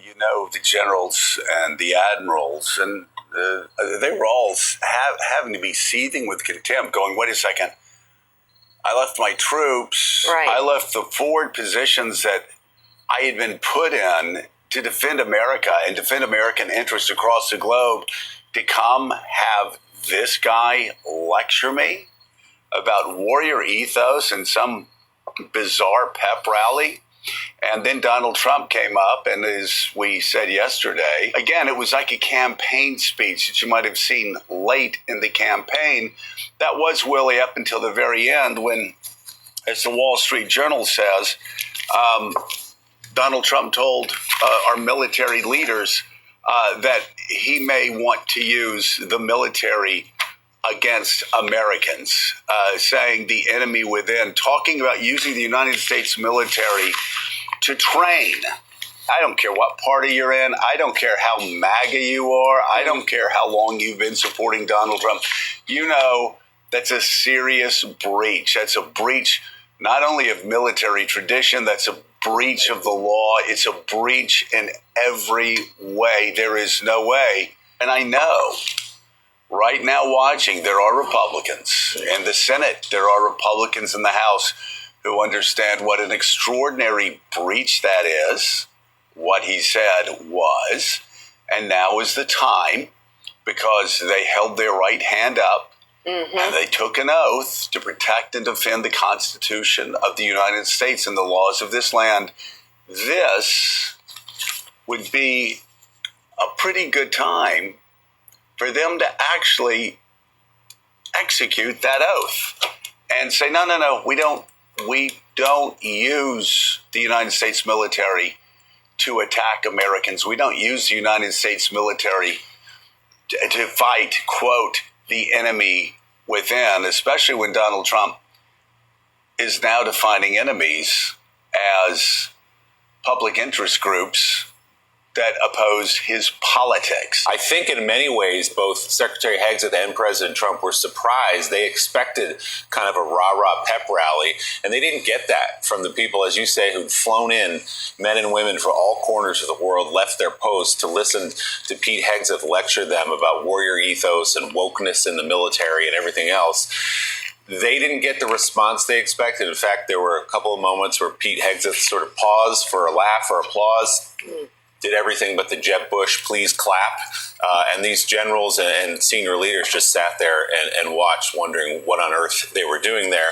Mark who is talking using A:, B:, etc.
A: you know, the generals and the admirals, and they were all having to be seething with contempt, going, wait a second, I left my troops,
B: right.
A: I left the forward positions that I had been put in to defend America and defend American interests across the globe, to come have this guy lecture me about warrior ethos and some bizarre pep rally. And then Donald Trump came up, and as we said yesterday, again, it was like a campaign speech that you might have seen late in the campaign. That was Willie up until the very end when, as the Wall Street Journal says, Donald Trump told our military leaders that he may want to use the military against Americans, saying the enemy within, talking about using the United States military to train. I don't care what party you're in. I don't care how MAGA you are. I don't care how long you've been supporting Donald Trump. You know, that's a serious breach. That's a breach not only of military tradition, that's a breach of the law. It's a breach in every way. There is no way. And I know right now watching, there are Republicans in the Senate. There are Republicans in the House who understand what an extraordinary breach that is, what he said was, and now is the time, because they held their right hand up and they took an oath to protect and defend the Constitution of the United States and the laws of this land. This would be a pretty good time for them to actually execute that oath and say, no, we don't use the United States military to attack Americans. We don't use the United States military to fight, quote, the enemy within, especially when Donald Trump is now defining enemies as public interest groups that oppose his politics.
C: I think in many ways, both Secretary Hegseth and President Trump were surprised. They expected kind of a rah-rah pep rally, and they didn't get that from the people, as you say, who'd flown in, men and women from all corners of the world, left their posts to listen to Pete Hegseth lecture them about warrior ethos and wokeness in the military and everything else. They didn't get the response they expected. In fact, there were a couple of moments where Pete Hegseth sort of paused for a laugh or applause, did everything but the Jeb Bush please clap. And these generals and senior leaders just sat there and watched, wondering what on earth they were doing there.